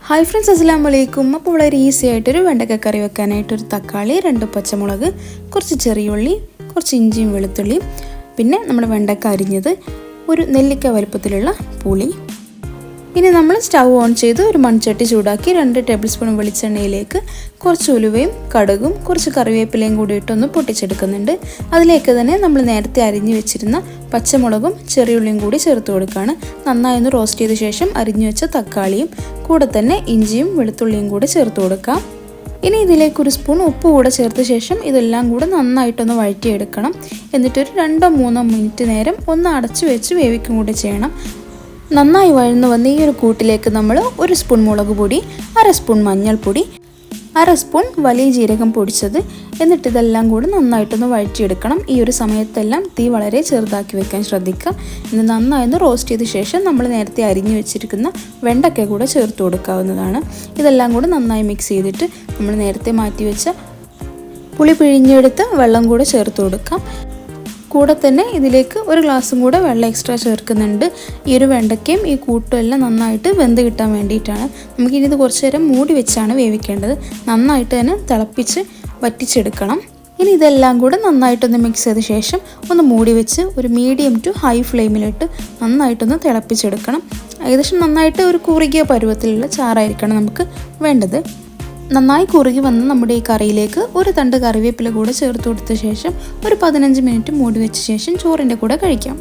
Hi friends, അസ്സലാമു അലൈക്കും. അപ്പോൾ വളരെ ഈസി ആയിട്ടൊരു വെണ്ടക്ക കറി വെക്കാനായിട്ടൊരു തക്കാളി, 2 പച്ചമുളക്, കുറച്ച് ചെറിയുള്ളി, കുറച്ച് ഇഞ്ചിയും വെളുത്തുള്ളിയും, പിന്നെ നമ്മുടെ വെണ്ടക്ക അരിഞ്ഞത്, ഒരു നെല്ലിക്ക വലുപ്പത്തിലുള്ള പുളി. ഇനി നമ്മൾ സ്റ്റൗ ഓൺ ചെയ്ത് ഒരു മൺചട്ടി ചൂടാക്കി 2 ടേബിൾ സ്പൂൺ വെളിച്ചെണ്ണയിലേക്ക് കുറച്ച് ഉലുവയും കടുകും കുറച്ച് കറിവേപ്പിലയും കൂടി ഇട്ടൊന്ന് പൊട്ടിച്ചെടുക്കുന്നുണ്ട്. അതിലേക്ക് തന്നെ നമ്മൾ നേരത്തെ അരിഞ്ഞു വെച്ചിരുന്ന പച്ചമുളകും ചെറിയുള്ളിയും കൂടി ചേർത്ത് കൊടുക്കുകയാണ്. നന്നായി ഒന്ന് റോസ്റ്റ് ചെയ്ത ശേഷം അരിഞ്ഞു വെച്ച തക്കാളിയും കൂടെ തന്നെ ഇഞ്ചിയും വെളുത്തുള്ളിയും കൂടി ചേർത്ത് കൊടുക്കാം. ഇനി ഇതിലേക്ക് ഒരു സ്പൂൺ ഉപ്പ് കൂടെ ചേർത്ത ശേഷം ഇതെല്ലാം കൂടെ നന്നായിട്ടൊന്ന് വഴറ്റിയെടുക്കണം. എന്നിട്ടൊരു 2-3 മിനിറ്റ് നേരം ഒന്ന് അടച്ചു വെച്ച് വേവിക്കും കൂടി ചെയ്യണം. നന്നായി വഴന്നു വന്ന് ഈ ഒരു കൂട്ടിലേക്ക് നമ്മൾ 1 സ്പൂൺ മുളക് പൊടി, 1/2 സ്പൂൺ മഞ്ഞൾപ്പൊടി, 1/2 സ്പൂൺ വലിയ ജീരകം പൊടിച്ചത്, എന്നിട്ട് ഇതെല്ലാം കൂടെ നന്നായിട്ടൊന്ന് വഴറ്റിയെടുക്കണം. ഈ ഒരു സമയത്തെല്ലാം തീ വളരെ ചെറുതാക്കി വെക്കാൻ ശ്രദ്ധിക്കുക. ഇന്ന് നന്നായി ഒന്ന് റോസ്റ്റ് ചെയ്ത ശേഷം നമ്മൾ നേരത്തെ അരിഞ്ഞു വെച്ചിരിക്കുന്ന വെണ്ടയ്ക്ക കൂടെ ചേർത്ത് കൊടുക്കാവുന്നതാണ്. ഇതെല്ലാം കൂടെ നന്നായി മിക്സ് ചെയ്തിട്ട് നമ്മൾ നേരത്തെ മാറ്റി വെച്ച പുളി പിഴിഞ്ഞെടുത്ത് വെള്ളം കൂടെ ചേർത്ത് കൊടുക്കാം. കൂടെ തന്നെ ഇതിലേക്ക് 1 ഗ്ലാസും കൂടെ വെള്ളം എക്സ്ട്രാ ചേർക്കുന്നുണ്ട്. ഈ ഒരു വെണ്ടയ്ക്കയും ഈ കൂട്ടും എല്ലാം നന്നായിട്ട് വെന്ത് കിട്ടാൻ വേണ്ടിയിട്ടാണ്. നമുക്കിനി ഇത് കുറച്ച് നേരം മൂടി വെച്ചാണ് വേവിക്കേണ്ടത്. നന്നായിട്ട് തന്നെ തിളപ്പിച്ച് വറ്റിച്ചെടുക്കണം. ഇനി ഇതെല്ലാം കൂടെ നന്നായിട്ടൊന്ന് മിക്സ് ചെയ്ത ശേഷം ഒന്ന് മൂടി വെച്ച് ഒരു മീഡിയം ടു ഹൈ ഫ്ലെയിമിലിട്ട് നന്നായിട്ടൊന്ന് തിളപ്പിച്ചെടുക്കണം. ഏകദേശം നന്നായിട്ട് ഒരു കുറുകിയ പരുവത്തിലുള്ള ചാറായിരിക്കണം നമുക്ക് വേണ്ടത്. നന്നായി കുറുകി വന്ന് നമ്മുടെ ഈ കറിയിലേക്ക് 1 തണ്ട് കറിവേപ്പില കൂടെ ചേർത്ത് കൊടുത്ത ശേഷം ഒരു 15 മിനിറ്റ് മൂടി വെച്ച ശേഷം ചോറിൻ്റെ കൂടെ കഴിക്കാം.